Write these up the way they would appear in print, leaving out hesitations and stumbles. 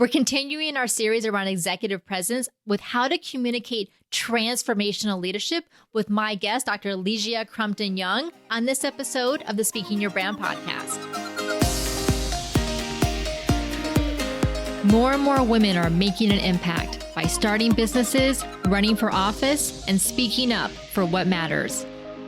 We're continuing our series around executive presence with how to communicate transformational leadership with my guest, Dr. Lesia Crumpton-Young, on this episode of the Speaking Your Brand podcast. More and more women are making an impact by starting businesses, running for office, and speaking up for what matters.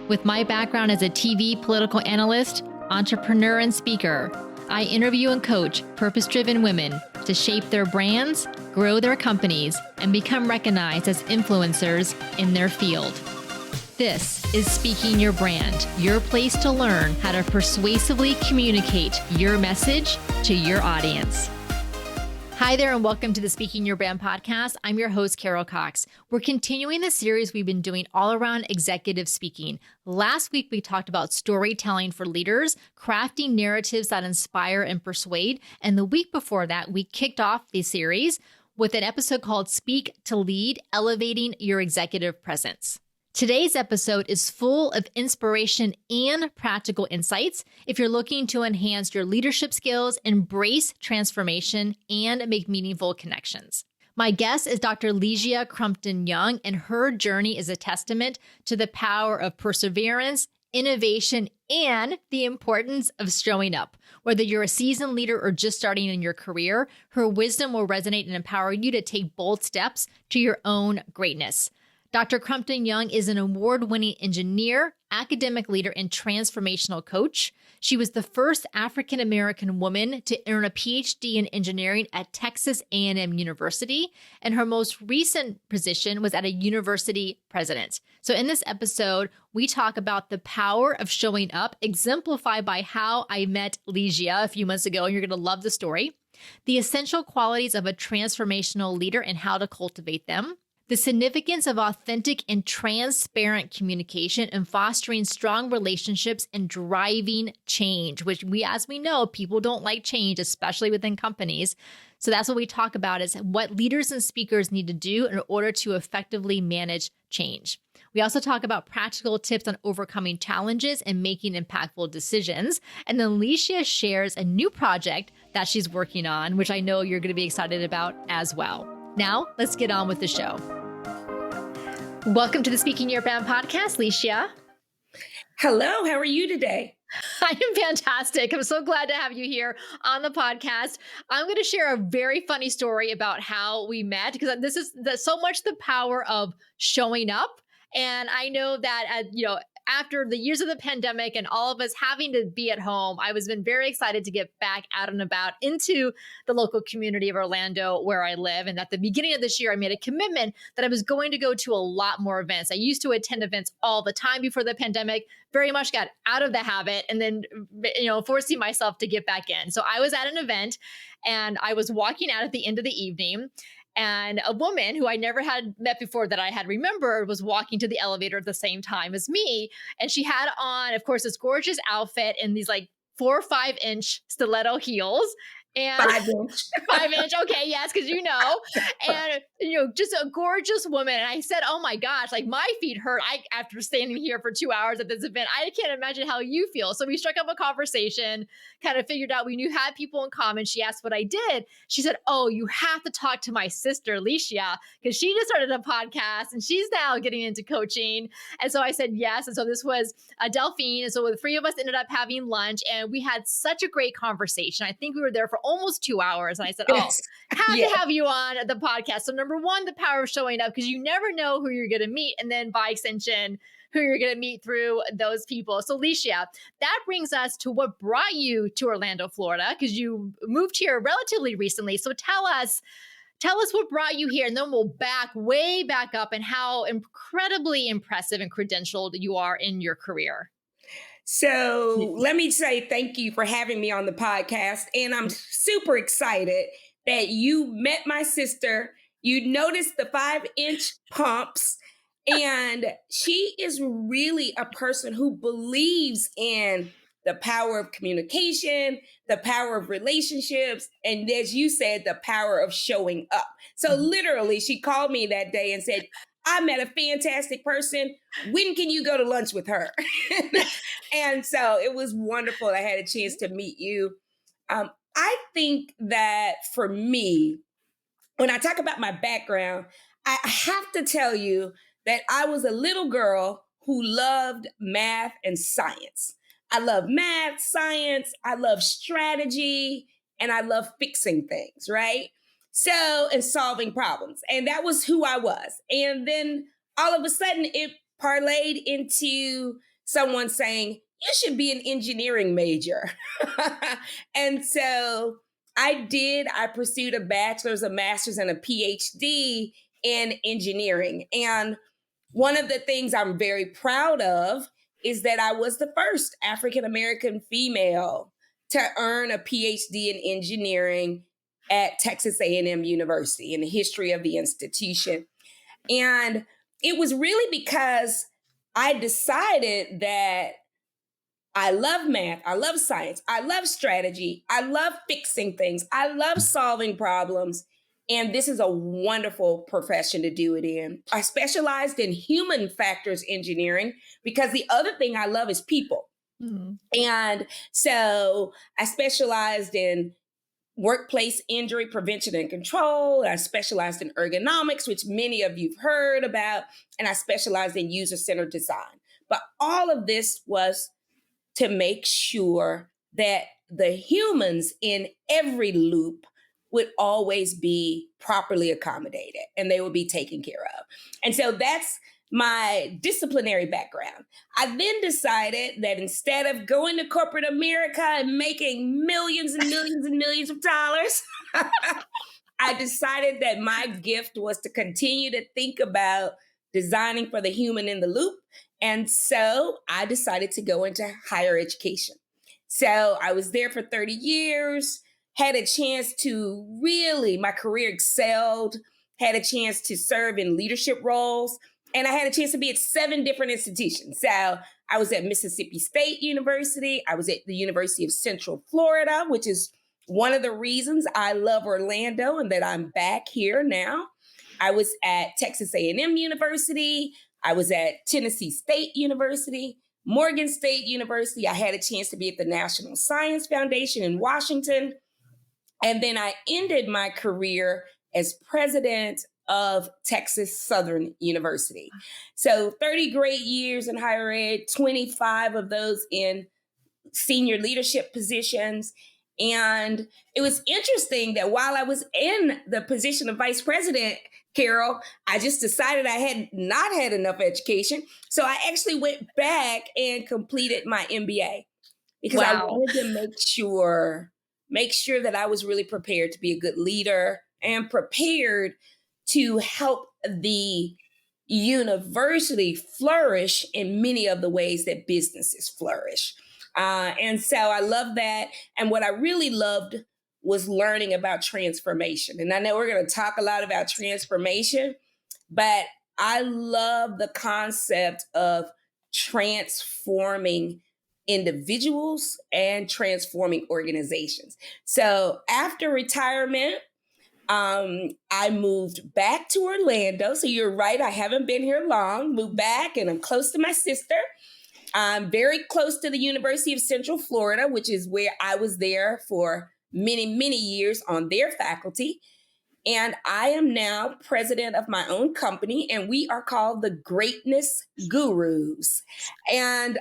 With my background as a TV political analyst, entrepreneur, and speaker, I interview and coach purpose-driven women to shape their brands, grow their companies, and become recognized as influencers in their field. This is Speaking Your Brand, your place to learn how to persuasively communicate your message to your audience. Hi there, and welcome to the Speaking Your Brand podcast. I'm your host, Carol Cox. We're continuing the series we've been doing all around executive speaking. Last week, we talked about storytelling for leaders, crafting narratives that inspire and persuade. And the week before that, we kicked off the series with an episode called Speak to Lead, Elevating Your Executive Presence. Today's episode is full of inspiration and practical insights if you're looking to enhance your leadership skills, embrace transformation, and make meaningful connections. My guest is Dr. Lesia Crumpton-Young, and her journey is a testament to the power of perseverance, innovation, and the importance of showing up. Whether you're a seasoned leader or just starting in your career, her wisdom will resonate and empower you to take bold steps to your own greatness. Dr. Crumpton-Young is an award-winning engineer, academic leader, and transformational coach. She was the first African-American woman to earn a PhD in engineering at Texas A&amp University, and her most recent position was at a university president. So in this episode, we talk about the power of showing up, exemplified by how I met Lesia a few months ago, and you're going to love the story, the essential qualities of a transformational leader and how to cultivate them, the significance of authentic and transparent communication and fostering strong relationships and driving change, which as we know, people don't like change, especially within companies. So that's what we talk about is what leaders and speakers need to do in order to effectively manage change. We also talk about practical tips on overcoming challenges and making impactful decisions. And then Lesia shares a new project that she's working on, which I know you're going to be excited about as well. Now, let's get on with the show. Welcome to the Speaking Your Brand podcast, Lesia. Hello, how are you today? I am fantastic. I'm so glad to have you here on the podcast. I'm going to share a very funny story about how we met, because this is so much the power of showing up. And I know that, after the years of the pandemic and all of us having to be at home, I was been very excited to get back out and about into the local community of Orlando where I live. And at the beginning of this year, I made a commitment that I was going to go to a lot more events. I used to attend events all the time before the pandemic, very much got out of the habit and then, forcing myself to get back in. So I was at an event and I was walking out at the end of the evening. And a woman who I never had met before that I had remembered was walking to the elevator at the same time as me. And she had on, of course, this gorgeous outfit in these 4 or 5 inch stiletto heels. And 5 inch. 5 inch. Okay. Yes. Cause and just a gorgeous woman. And I said, oh my gosh, my feet hurt. After standing here for 2 hours at this event, I can't imagine how you feel. So we struck up a conversation, kind of figured out we had people in common. She asked what I did. She said, oh, you have to talk to my sister, Lesia, because she just started a podcast and she's now getting into coaching. And so I said, yes. And so this was Delphine. And so the 3 of us ended up having lunch and we had such a great conversation. I think we were there for almost 2 hours. And I said, Yes. have to have you on the podcast. So number one, the power of showing up, because you never know who you're going to meet. And then by extension, who you're going to meet through those people. So Lesia, that brings us to what brought you to Orlando, Florida, because you moved here relatively recently. So tell us what brought you here, and then we'll way back up and how incredibly impressive and credentialed you are in your career. So let me say thank you for having me on the podcast. And I'm super excited that you met my sister. You noticed the 5 inch pumps. And she is really a person who believes in the power of communication, the power of relationships, and as you said, the power of showing up. So literally, she called me that day and said, I met a fantastic person. When can you go to lunch with her? And so it was wonderful. I had a chance to meet you. I think that for me, when I talk about my background, I have to tell you that I was a little girl who loved math and science. I love math, science, I love strategy, and I love fixing things, right? So, and solving problems. And that was who I was. And then all of a sudden, it parlayed into someone saying, you should be an engineering major. And so I did. I pursued a bachelor's, a master's, and a PhD in engineering. And one of the things I'm very proud of is that I was the first African American female to earn a PhD in engineering at Texas A&M University in the history of the institution. And it was really because I decided that I love math. I love science. I love strategy. I love fixing things. I love solving problems. And this is a wonderful profession to do it in. I specialized in human factors engineering because the other thing I love is people. Mm-hmm. And so I specialized in workplace injury prevention and control. I specialized in ergonomics, which many of you've heard about. And I specialized in user-centered design. But all of this was to make sure that the humans in every loop would always be properly accommodated and they would be taken care of. And so that's my disciplinary background. I then decided that instead of going to corporate America and making millions and millions and millions of dollars, I decided that my gift was to continue to think about designing for the human in the loop. And so I decided to go into higher education. So I was there for 30 years, had a chance to really, my career excelled, had a chance to serve in leadership roles, and I had a chance to be at 7 different institutions. So I was at Mississippi State University. I was at the University of Central Florida, which is one of the reasons I love Orlando and that I'm back here now. I was at Texas A&M University. I was at Tennessee State University, Morgan State University. I had a chance to be at the National Science Foundation in Washington. And then I ended my career as president of Texas Southern University. So 30 great years in higher ed, 25 of those in senior leadership positions. And it was interesting that while I was in the position of vice president, Carol, I just decided I had not had enough education. So I actually went back and completed my MBA because I wanted to make sure that I was really prepared to be a good leader and prepared to help the university flourish in many of the ways that businesses flourish. And so I love that. And what I really loved was learning about transformation. And I know we're going to talk a lot about transformation, but I love the concept of transforming individuals and transforming organizations. So after retirement, I moved back to Orlando. So you're right, I haven't been here long, moved back and I'm close to my sister. I'm very close to the University of Central Florida, which is where I was there for many, many years on their faculty. And I am now president of my own company, and we are called the Greatness Gurus. And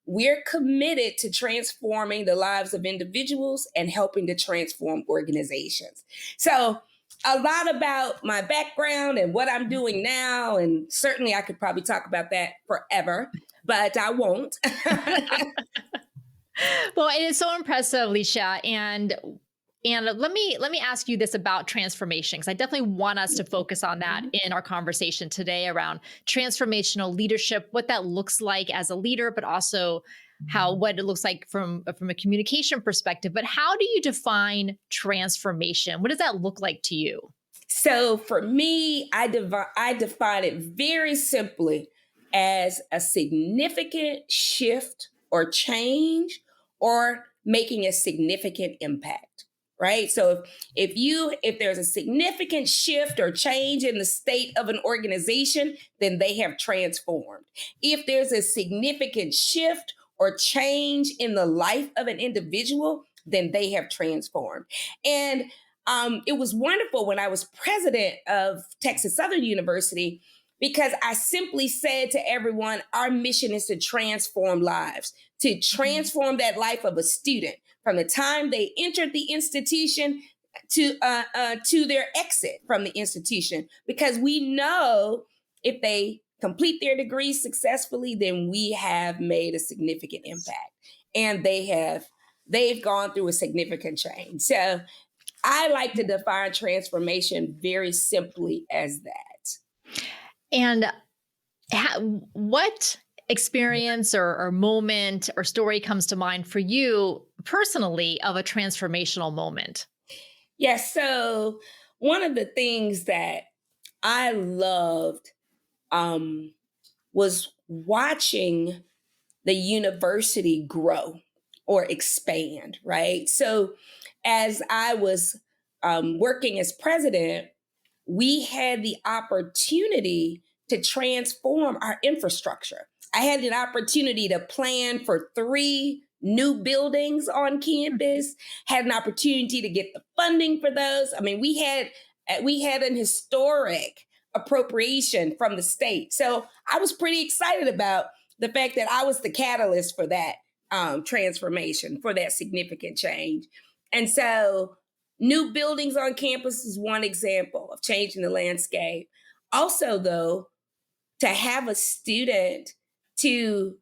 we're committed to transforming the lives of individuals and helping to transform organizations. So a lot about my background and what I'm doing now. And certainly I could probably talk about that forever, but I won't. Well, it is so impressive, Lesia. And let me ask you this about transformation, because I definitely want us to focus on that in our conversation today around transformational leadership, what that looks like as a leader, but also what it looks like from a communication perspective. But how do you define transformation? What does that look like to you? So for me, I define it very simply as a significant shift or change or making a significant impact. Right. So if there's a significant shift or change in the state of an organization, then they have transformed. If there's a significant shift or change in the life of an individual, then they have transformed. And it was wonderful when I was president of Texas Southern University, because I simply said to everyone, our mission is to transform lives, to transform that life of a student from the time they entered the institution to their exit from the institution, because we know if they complete their degrees successfully, then we have made a significant impact, and they've gone through a significant change. So I like to define transformation very simply as that. And what experience or moment or story comes to mind for you personally of a transformational moment? Yes. So one of the things that I loved was watching the university grow or expand, right? So as I was working as president, we had the opportunity to transform our infrastructure. I had an opportunity to plan for 3 new buildings on campus, had an opportunity to get the funding for those. I mean, we had an historic appropriation from the state. So I was pretty excited about the fact that I was the catalyst for that transformation, for that significant change. And so new buildings on campus is one example of changing the landscape. Also, though, to have a student to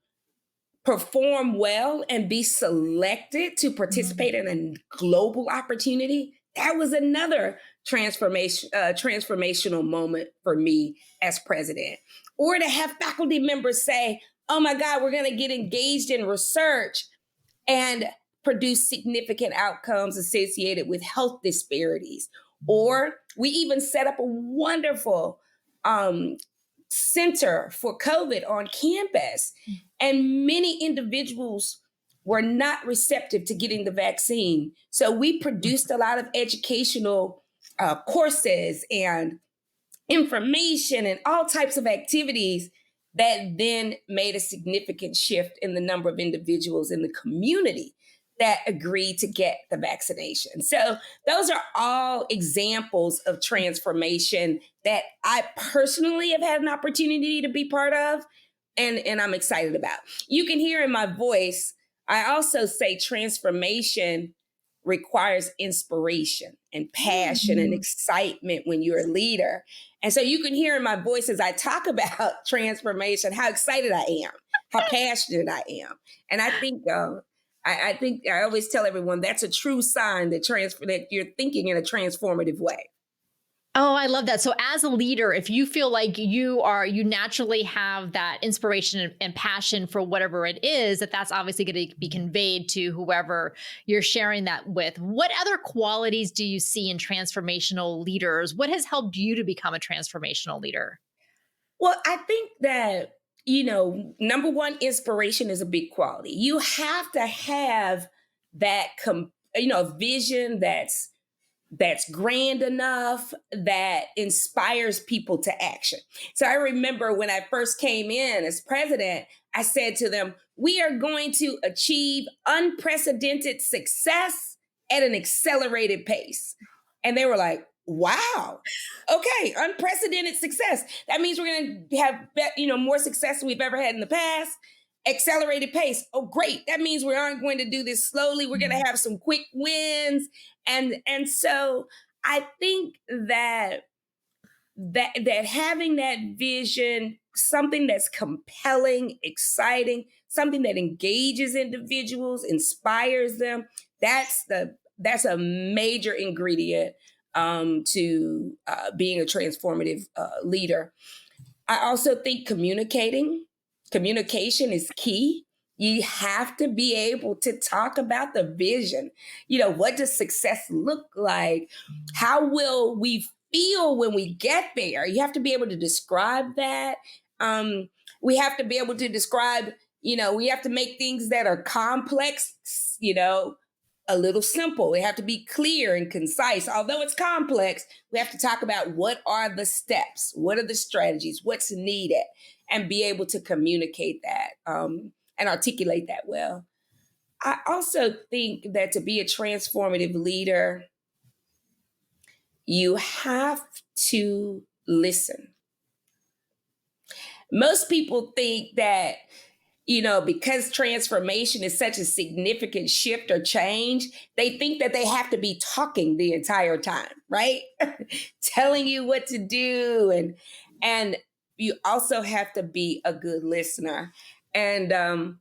perform well and be selected to participate in a global opportunity, that was another transformational moment for me as president. Or to have faculty members say, oh my God, we're going to get engaged in research and produce significant outcomes associated with health disparities. Or we even set up a wonderful center for COVID on campus. And many individuals were not receptive to getting the vaccine. So we produced a lot of educational courses and information and all types of activities that then made a significant shift in the number of individuals in the community that agreed to get the vaccination. So those are all examples of transformation that I personally have had an opportunity to be part of, and I'm excited about. You can hear in my voice, I also say transformation requires inspiration and passion and excitement when you're a leader. And so you can hear in my voice as I talk about transformation, how excited I am, how passionate I am. And I think I always tell everyone that's a true sign that you're thinking in a transformative way. Oh, I love that. So as a leader, if you feel like you naturally have that inspiration and passion for whatever it is, that's obviously going to be conveyed to whoever you're sharing that with. What other qualities do you see in transformational leaders? What has helped you to become a transformational leader? Well, I think that, number one, inspiration is a big quality. You have to have that, vision that's grand enough, that inspires people to action. So I remember when I first came in as president, I said to them, we are going to achieve unprecedented success at an accelerated pace. And they were like, wow, okay, unprecedented success. That means we're going to have, more success than we've ever had in the past. Accelerated pace. Oh, great. That means we aren't going to do this slowly. We're going to have some quick wins. And so I think that having that vision, something that's compelling, exciting, something that engages individuals, inspires them, that's a major ingredient to being a transformative leader. I also think communication is key. You have to be able to talk about the vision. What does success look like? How will we feel when we get there? You have to be able to describe that. We have to be able to describe, we have to make things that are complex, a little simple. They have to be clear and concise. Although it's complex, we have to talk about what are the steps, what are the strategies, what's needed, and be able to communicate that and articulate that well. I also think that to be a transformative leader, you have to listen. Most people think that, because transformation is such a significant shift or change, they think that they have to be talking the entire time, right? Telling you what to do, and you also have to be a good listener. And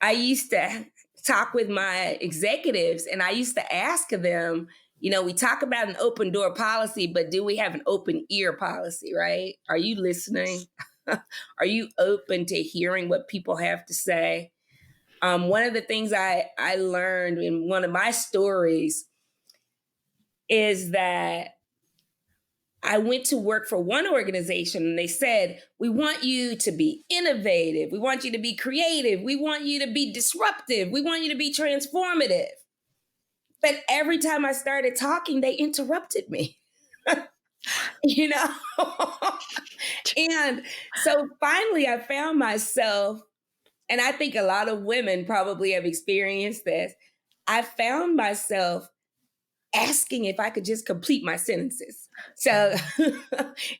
I used to talk with my executives, and I used to ask them, we talk about an open door policy, but do we have an open ear policy, right? Are you listening? Are you open to hearing what people have to say? One of the things I learned in one of my stories is that I went to work for one organization and they said, we want you to be innovative. We want you to be creative. We want you to be disruptive. We want you to be transformative. But every time I started talking, they interrupted me. you know? And so finally I found myself, and I think a lot of women probably have experienced this. I found myself asking if I could just complete my sentences. So, and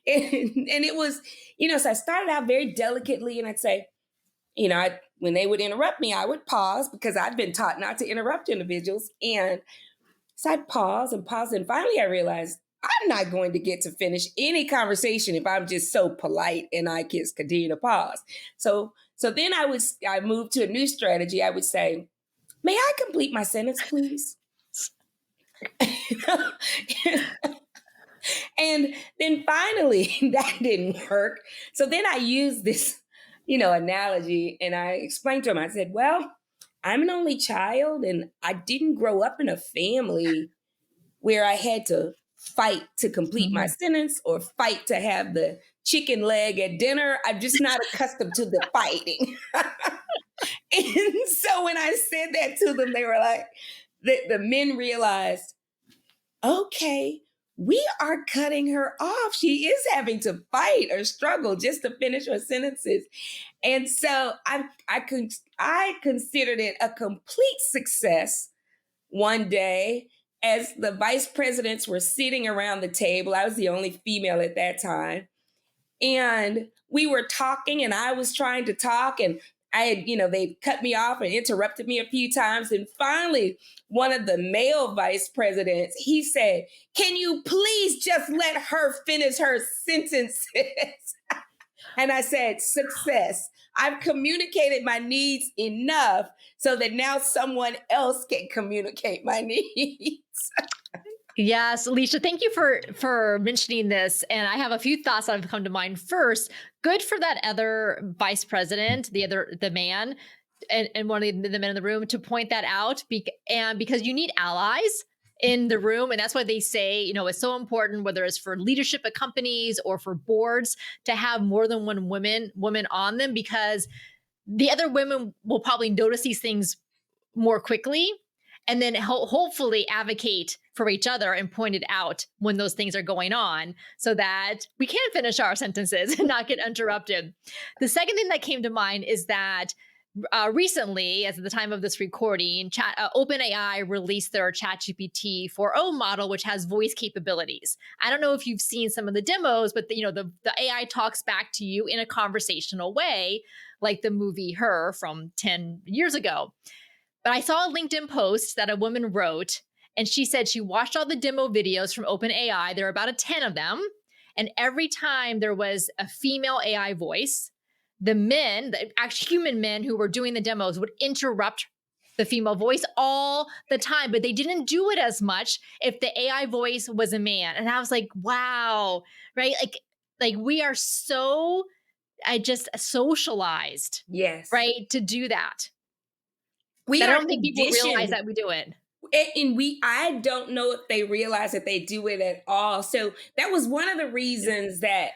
it was, so I started out very delicately and I'd say, when they would interrupt me, I would pause because I'd been taught not to interrupt individuals. And so I'd pause and pause. And finally I realized I'm not going to get to finish any conversation if I'm just so polite and I just continue to pause. So then I moved to a new strategy. I would say, may I complete my sentence, please? And then finally that didn't work. So then I used this, analogy, and I explained to him, I said, well, I'm an only child and I didn't grow up in a family where I had to fight to complete my sentence or fight to have the chicken leg at dinner. I'm just not accustomed to the fighting. And so when I said that to them, they were like, the men realized, okay, we are cutting her off. She is having to fight or struggle just to finish her sentences. And so I considered it a complete success one day as the vice presidents were sitting around the table. I was the only female at that time. And we were talking and I was trying to talk, and I had, they cut me off and interrupted me a few times. And finally, one of the male vice presidents, he said, can you please just let her finish her sentences? And I said, success. I've communicated my needs enough so that now someone else can communicate my needs. Yes, Lesia, thank you for mentioning this. And I have a few thoughts that have come to mind. First, good for that other vice president, the man, and one of the men in the room to point that out. And because you need allies in the room. And that's why they say, it's so important, whether it's for leadership at companies or for boards, to have more than one woman on them, because the other women will probably notice these things more quickly and then hopefully advocate for each other and point it out when those things are going on so that we can finish our sentences and not get interrupted. The second thing that came to mind is that recently, as at the time of this recording, OpenAI released their ChatGPT 4.0 model, which has voice capabilities. I don't know if you've seen some of the demos, but the AI talks back to you in a conversational way, like the movie Her from 10 years ago. But I saw a LinkedIn post that a woman wrote, and she said she watched all the demo videos from OpenAI. There are about 10 of them. And every time there was a female AI voice, the men, the actual human men who were doing the demos, would interrupt the female voice all the time, but they didn't do it as much if the AI voice was a man. And I was like, wow, right? Like we are so, I just socialized, yes, right, to do that. I don't think people realize that we do it. And I don't know if they realize that they do it at all. So that was one of the reasons that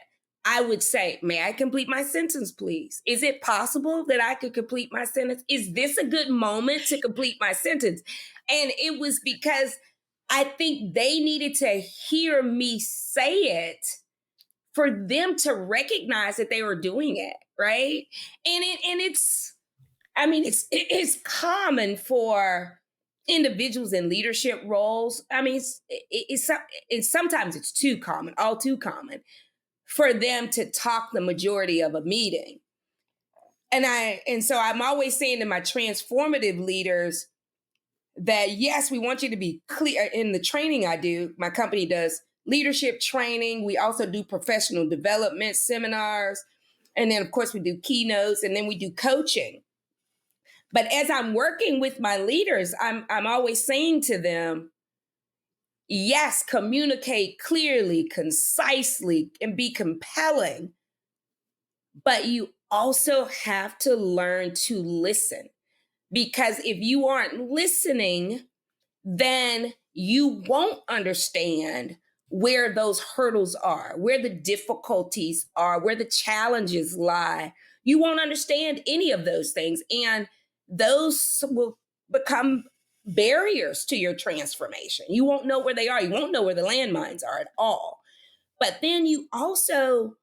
I would say, may I complete my sentence, please? Is it possible that I could complete my sentence? Is this a good moment to complete my sentence? And it was because I think they needed to hear me say it for them to recognize that they were doing it, right? And I mean, it's common for individuals in leadership roles. I mean, it's sometimes it's too common, all too common, for them to talk the majority of a meeting. And so I'm always saying to my transformative leaders that yes, we want you to be clear in the training I do. My company does leadership training. We also do professional development seminars. And then of course we do keynotes, and then we do coaching. But as I'm working with my leaders, I'm always saying to them, yes, communicate clearly, concisely, and be compelling. But you also have to learn to listen. Because if you aren't listening, then you won't understand where those hurdles are, where the difficulties are, where the challenges lie. You won't understand any of those things. And those will become barriers to your transformation. You won't know where they are. You won't know where the landmines are at all. But then you also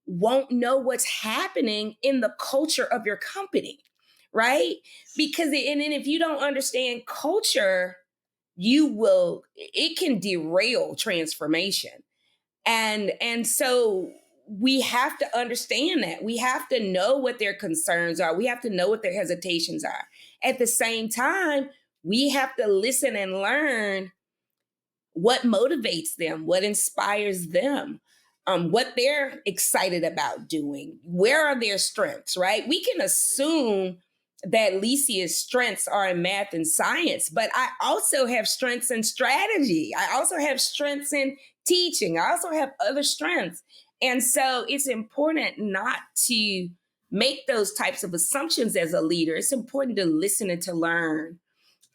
won't know what's happening in the culture of your company, right? Because and then if you don't understand culture, it can derail transformation. And so we have to understand that. We have to know what their concerns are. We have to know what their hesitations are. At the same time, we have to listen and learn what motivates them, what inspires them, what they're excited about doing. Where are their strengths, right? We can assume that Lesia's strengths are in math and science, but I also have strengths in strategy. I also have strengths in teaching. I also have other strengths. And so it's important not to make those types of assumptions as a leader. It's important to listen and to learn.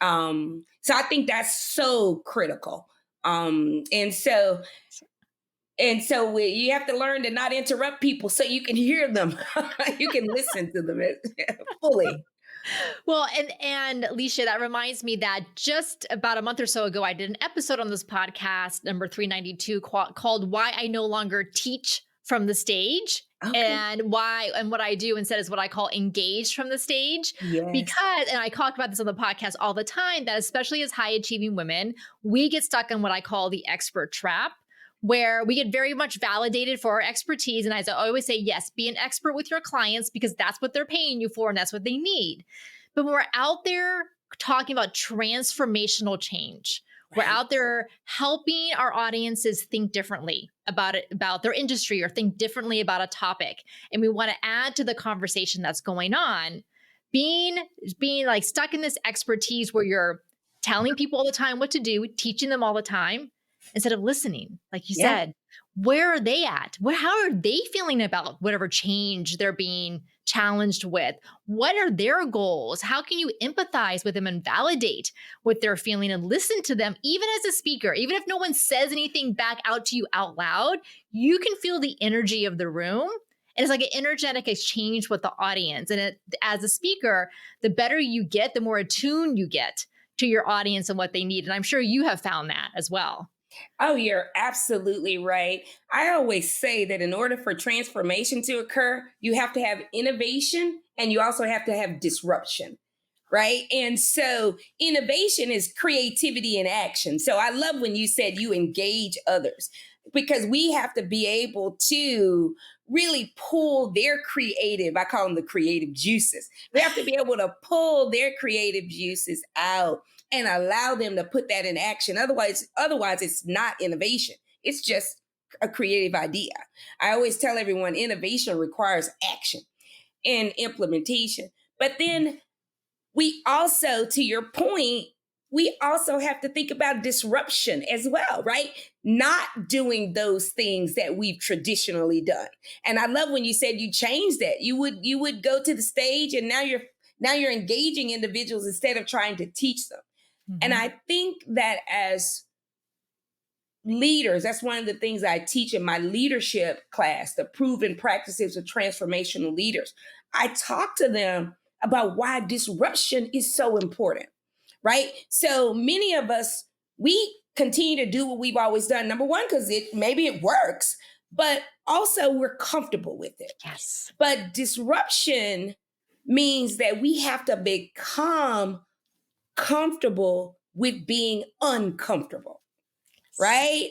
So I think that's so critical. And so you have to learn to not interrupt people so you can hear them. You can listen to them fully. Well, and Lesia, that reminds me that just about a month or so ago, I did an episode on this podcast, number 392, called "Why I No Longer Teach from the Stage." Okay. And what I do instead is what I call engage from the stage. Yes. Because, and I talk about this on the podcast all the time, that especially as high achieving women, we get stuck in what I call the expert trap, where we get very much validated for our expertise. And as I always say, yes, be an expert with your clients because that's what they're paying you for and that's what they need. But when we're out there talking about transformational change, we're out there helping our audiences think differently about their industry or think differently about a topic. And we want to add to the conversation that's going on. Being like stuck in this expertise where you're telling people all the time what to do, teaching them all the time, instead of listening, like you said, where are they at? How are they feeling about whatever change they're being challenged with? What are their goals? How can you empathize with them and validate what they're feeling and listen to them? Even as a speaker, even if no one says anything back out to you out loud, you can feel the energy of the room. And it's like an energetic exchange with the audience. And as a speaker, the better you get, the more attuned you get to your audience and what they need. And I'm sure you have found that as well. Oh, you're absolutely right. I always say that in order for transformation to occur, you have to have innovation and you also have to have disruption, right? And so innovation is creativity in action. So I love when you said you engage others, because we have to be able to really pull their creative, I call them the creative juices. We have to be able to pull their creative juices out and allow them to put that in action. Otherwise, it's not innovation. It's just a creative idea. I always tell everyone innovation requires action and implementation. But then we also, to your point, we also have to think about disruption as well, right? Not doing those things that we've traditionally done. And I love when you said you changed that. You would go to the stage and now you're engaging individuals instead of trying to teach them. Mm-hmm. And I think that as leaders, that's one of the things I teach in my leadership class, the proven practices of transformational leaders. I talk to them about why disruption is so important, right? So many of us, we continue to do what we've always done. Number one, because maybe it works, but also we're comfortable with it. Yes. But disruption means that we have to become comfortable with being uncomfortable, right?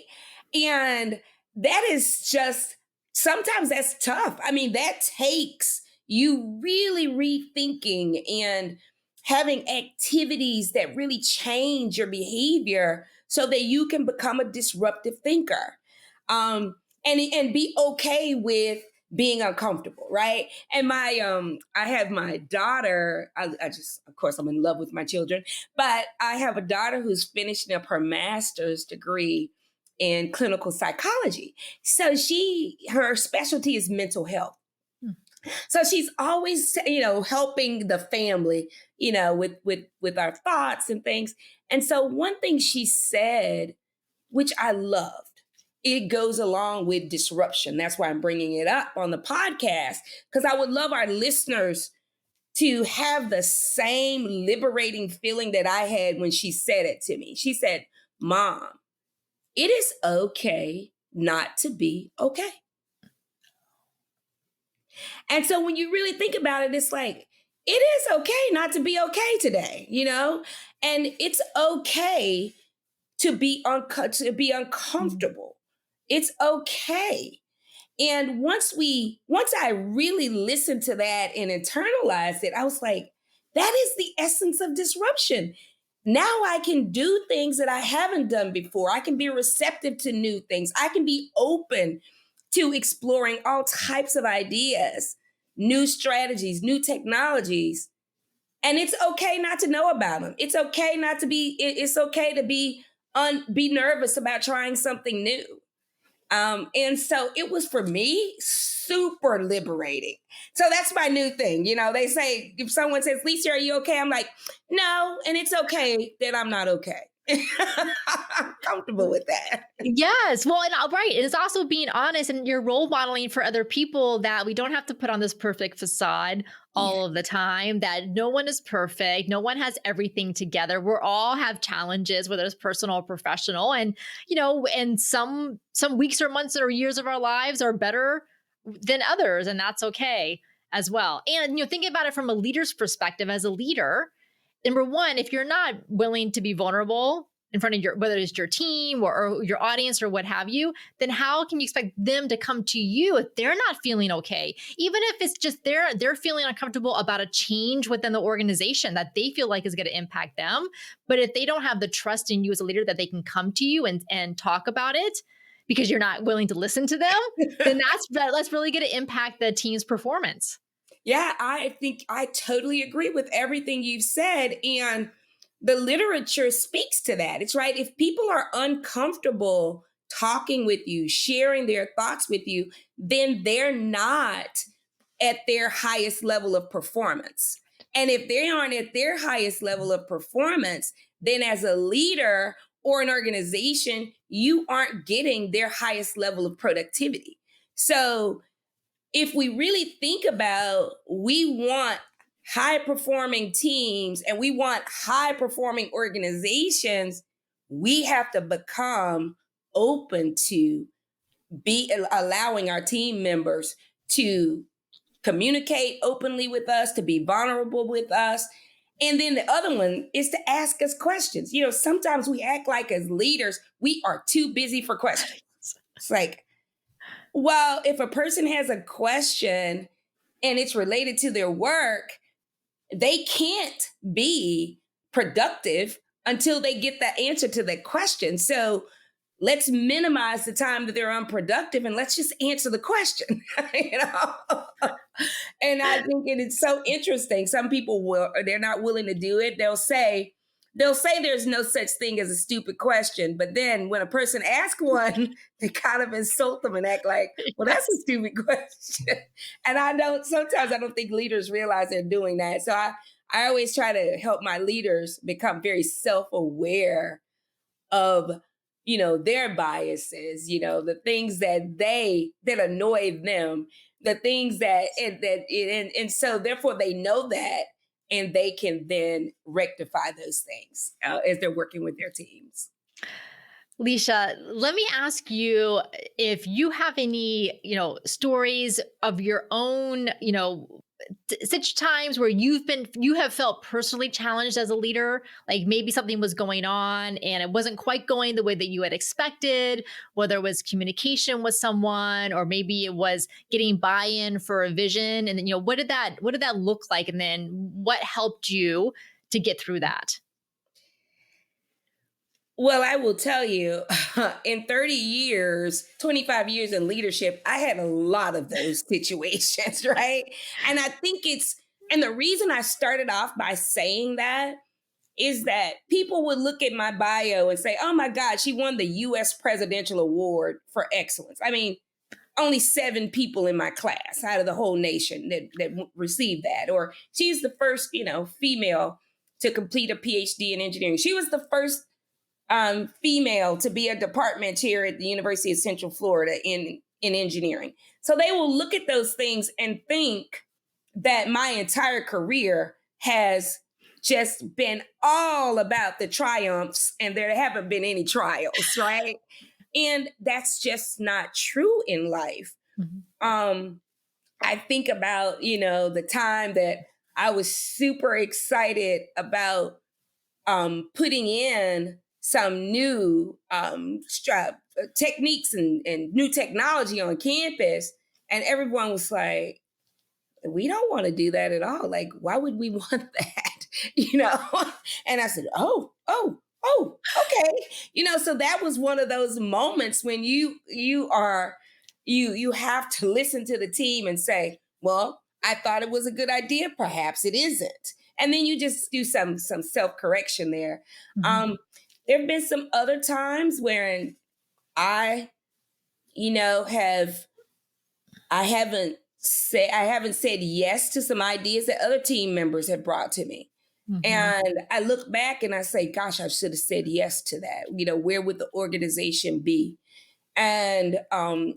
And that is just, sometimes that's tough. I mean, that takes you really rethinking and having activities that really change your behavior so that you can become a disruptive thinker. And be okay with being uncomfortable, right? And I have my daughter. I just, of course, I'm in love with my children, but I have a daughter who's finishing up her master's degree in clinical psychology. So her specialty is mental health. So she's always, helping the family, with our thoughts and things. And so one thing she said, which I loved, it goes along with disruption. That's why I'm bringing it up on the podcast, because I would love our listeners to have the same liberating feeling that I had when she said it to me. She said, "Mom, it is okay not to be okay." And so when you really think about it, it's like, it is okay not to be okay today, and it's okay to be uncomfortable. It's okay. And once I really listened to that and internalized it, I was like, that is the essence of disruption. Now I can do things that I haven't done before. I can be receptive to new things. I can be open to exploring all types of ideas, new strategies, new technologies. And it's okay not to know about them. It's okay not to be, it's okay to be nervous about trying something new. And so it was, for me, super liberating. So that's my new thing. They say, if someone says, "Lesia, are you okay?" I'm like, no, and it's okay that I'm not okay. I'm comfortable with that. Yes. Well, and right. It's also being honest, and you're role modeling for other people that we don't have to put on this perfect facade all of the time, that no one is perfect. No one has everything together. We're all have challenges, whether it's personal or professional. And, and some weeks or months or years of our lives are better than others. And that's okay as well. And, thinking about it from a leader's perspective, as a leader, number one, if you're not willing to be vulnerable in front of whether it's your team or your audience or what have you, then how can you expect them to come to you if they're not feeling okay? Even if it's just they're feeling uncomfortable about a change within the organization that they feel like is going to impact them. But if they don't have the trust in you as a leader that they can come to you and talk about it because you're not willing to listen to them, then that's really going to impact the team's performance. Yeah, I think I totally agree with everything you've said. And the literature speaks to that. It's right. If people are uncomfortable talking with you, sharing their thoughts with you, then they're not at their highest level of performance. And if they aren't at their highest level of performance, then as a leader or an organization, you aren't getting their highest level of productivity. So if we really think about, we want high performing teams and we want high performing organizations, we have to become open to be allowing our team members to communicate openly with us, to be vulnerable with us. And then the other one is to ask us questions. Sometimes we act like, as leaders, we are too busy for questions. It's like, well, if a person has a question and it's related to their work, they can't be productive until they get the answer to that question. So let's minimize the time that they're unproductive and let's just answer the question. And I think it is so interesting. Some people they're not willing to do it. They'll say there's no such thing as a stupid question. But then when a person asks one, they kind of insult them and act like, well, that's a stupid question. And sometimes I don't think leaders realize they're doing that. So I always try to help my leaders become very self-aware of, their biases, the things that annoy them, the things and so therefore they know that, and they can then rectify those things as they're working with their teams. Lesia, let me ask you if you have any, stories of your own, such times where you have felt personally challenged as a leader, like maybe something was going on and it wasn't quite going the way that you had expected, whether it was communication with someone or maybe it was getting buy-in for a vision, and then what did that look like, and then what helped you to get through that? Well, I will tell you, in 30 years, 25 years in leadership, I had a lot of those situations, right? And I think and the reason I started off by saying that is that people would look at my bio and say, oh my God, she won the US Presidential Award for Excellence. I mean, only 7 people in my class out of the whole nation that received that. Or she's the first, female to complete a PhD in engineering. She was the first female to be a department chair at the University of Central Florida in engineering. So they will look at those things and think that my entire career has just been all about the triumphs and there haven't been any trials, right? And that's just not true in life. Mm-hmm. I think about, the time that I was super excited about putting in some new techniques and new technology on campus. And everyone was like, we don't want to do that at all. Like, why would we want that? And I said, oh, okay. So that was one of those moments when you have to listen to the team and say, well, I thought it was a good idea. Perhaps it isn't. And then you just do some self-correction there. Mm-hmm. There have been some other times where I haven't said yes to some ideas that other team members have brought to me. Mm-hmm. And I look back and I say, gosh, I should have said yes to that. Where would the organization be? And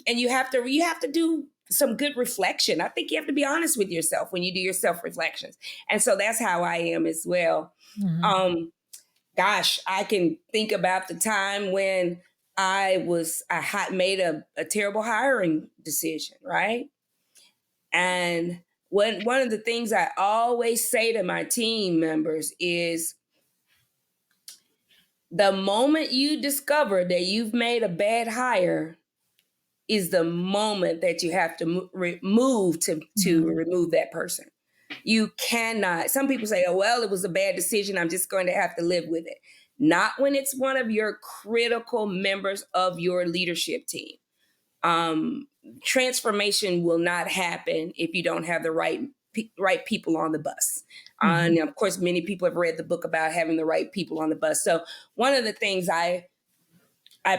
you have to do some good reflection. I think you have to be honest with yourself when you do your self-reflections. And so that's how I am as well. Mm-hmm. Gosh, I can think about the time when I made a terrible hiring decision, right? And one of the things I always say to my team members is, the moment you discover that you've made a bad hire is the moment that you have to move to remove that person. You cannot. Some people say, oh, well, it was a bad decision, I'm just going to have to live with it. Not when it's one of your critical members of your leadership team. Transformation will not happen if you don't have the right people on the bus. Mm-hmm. And of course, many people have read the book about having the right people on the bus. So one of the things I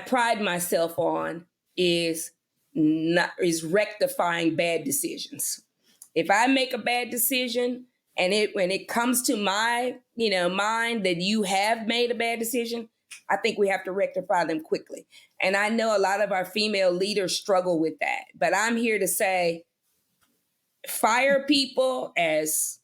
pride myself on is rectifying bad decisions. If I make a bad decision and when it comes to my mind that you have made a bad decision, I think we have to rectify them quickly. And I know a lot of our female leaders struggle with that, but I'm here to say, fire people as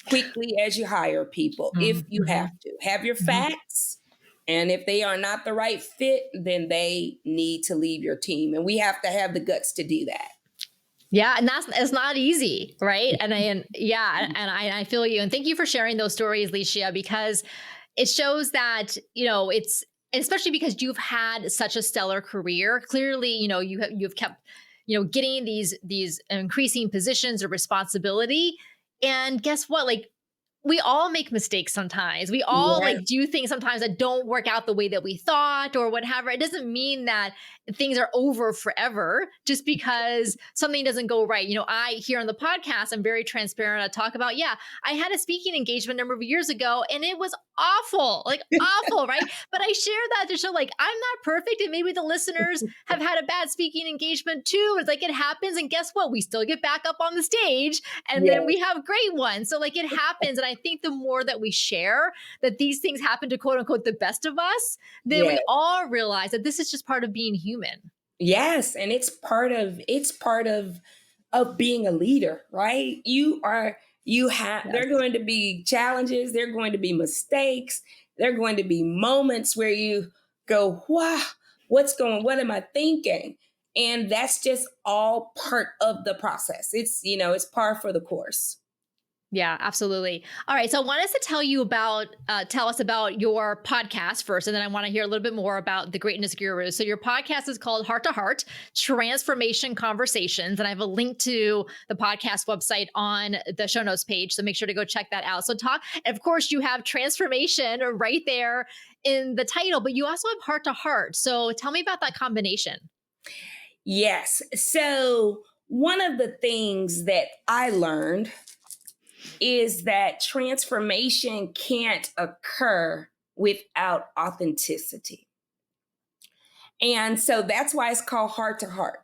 quickly as you hire people. Mm-hmm. If you have to have your facts. And if they are not the right fit, then they need to leave your team. And we have to have the guts to do that. Yeah. And it's not easy. Right. And I feel you. And thank you for sharing those stories, Lesia, because it shows that, especially because you've had such a stellar career. Clearly, you've kept, getting these increasing positions of responsibility. And guess what? Like, we all make mistakes sometimes. We all do things sometimes that don't work out the way that we thought or whatever. It doesn't mean that things are over forever just because something doesn't go right. I here on the podcast, I'm very transparent. I talk about, I had a speaking engagement a number of years ago and it was awful, right? But I share that to show I'm not perfect and maybe the listeners have had a bad speaking engagement too. It's it happens. And guess what? We still get back up on the stage and then we have great ones. So it happens. And I think the more that we share that these things happen to quote unquote the best of us, then we all realize that this is just part of being human. Yes. And it's part of being a leader, right? There are going to be challenges. There are going to be mistakes. There are going to be moments where you go, wow, what am I thinking? And that's just all part of the process. It's, it's par for the course. Yeah, absolutely. All right. So I want us to tell us about your podcast first, and then I want to hear a little bit more about the Greatness Guru. So your podcast is called Heart to Heart, Transformation Conversations. And I have a link to the podcast website on the show notes page. So make sure to go check that out. So of course, you have transformation right there in the title, but you also have Heart to Heart. So tell me about that combination. Yes. So one of the things that I learned is that transformation can't occur without authenticity. And so that's why it's called Heart to Heart,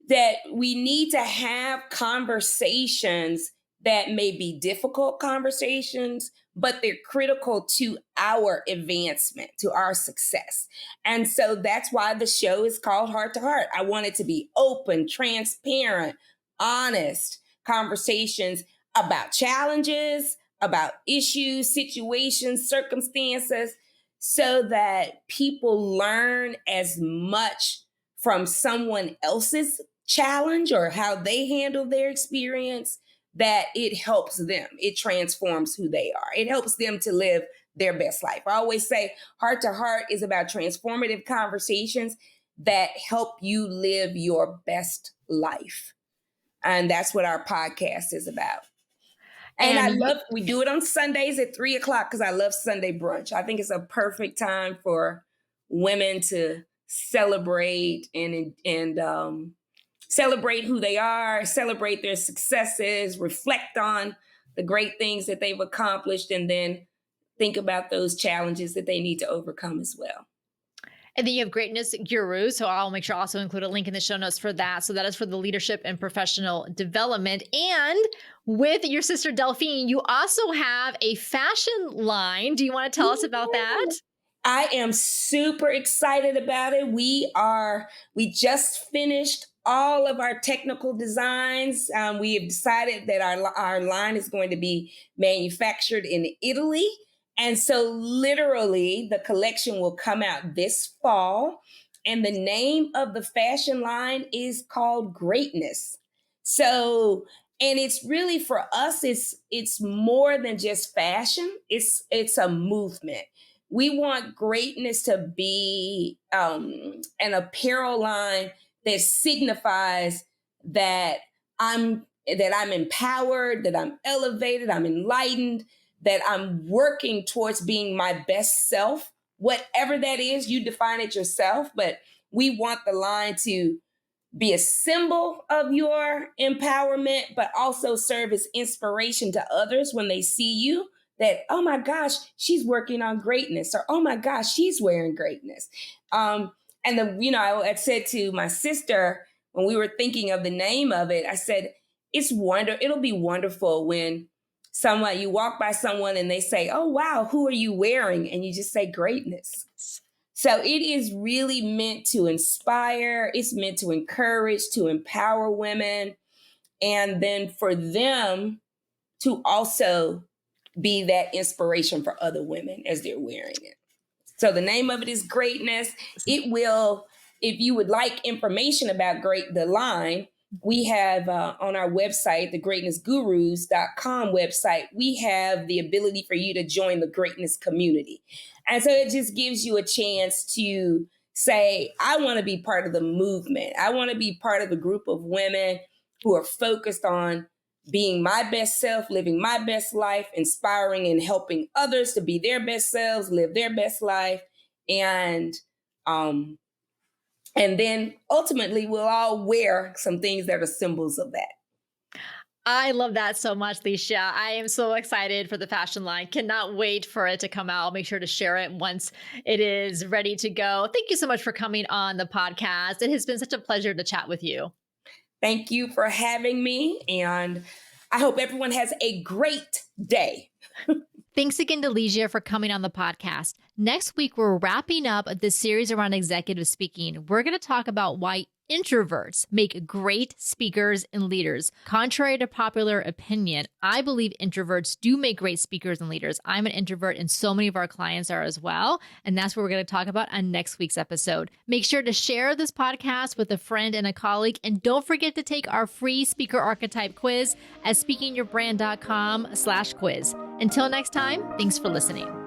that we need to have conversations that may be difficult conversations, but they're critical to our advancement, to our success. And so that's why the show is called Heart to Heart. I want it to be open, transparent, honest conversations about challenges, about issues, situations, circumstances, so that people learn as much from someone else's challenge or how they handle their experience that it helps them. It transforms who they are. It helps them to live their best life. I always say Heart to Heart is about transformative conversations that help you live your best life. And that's what our podcast is about. And we do it on Sundays at 3:00 because I love Sunday brunch. I think it's a perfect time for women to celebrate and celebrate who they are, celebrate their successes, reflect on the great things that they've accomplished, and then think about those challenges that they need to overcome as well. And then you have Greatness Guru. So I'll make sure I also include a link in the show notes for that. So that is for the leadership and professional development. And with your sister Delphine, you also have a fashion line. Do you want to tell us about that? I am super excited about it. We just finished all of our technical designs. We have decided that our line is going to be manufactured in Italy. And so literally the collection will come out this fall. And the name of the fashion line is called Greatness. So, and it's really for us, it's more than just fashion. It's a movement. We want greatness to be an apparel line that signifies that I'm empowered, that I'm elevated, I'm enlightened, that I'm working towards being my best self, whatever that is. You define it yourself, but we want the line to be a symbol of your empowerment, but also serve as inspiration to others when they see you. That, oh my gosh, she's working on greatness, or oh my gosh, she's wearing greatness. I said to my sister when we were thinking of the name of it, I said, it'll be wonderful when you walk by someone and they say, oh wow, who are you wearing? And you just say greatness. So it is really meant to inspire, it's meant to encourage, to empower women, and then for them to also be that inspiration for other women as they're wearing it. So the name of it is Greatness. It will, if you would like information about the line, we have on our website, the greatnessgurus.com website, we have the ability for you to join the greatness community. And so it just gives you a chance to say, I want to be part of the movement. I want to be part of a group of women who are focused on being my best self, living my best life, inspiring and helping others to be their best selves, live their best life. And then ultimately we'll all wear some things that are symbols of that. I love that so much, Lesia. I am so excited for the fashion line. Cannot wait for it to come out. I'll make sure to share it once it is ready to go. Thank you so much for coming on the podcast. It has been such a pleasure to chat with you. Thank you for having me. And I hope everyone has a great day. Thanks again to Lesia for coming on the podcast. Next week, we're wrapping up this series around executive speaking. We're going to talk about why introverts make great speakers and leaders. Contrary to popular opinion, I believe introverts do make great speakers and leaders. I'm an introvert and so many of our clients are as well. And that's what we're going to talk about on next week's episode. Make sure to share this podcast with a friend and a colleague. And don't forget to take our free speaker archetype quiz at speakingyourbrand.com/quiz. Until next time, thanks for listening.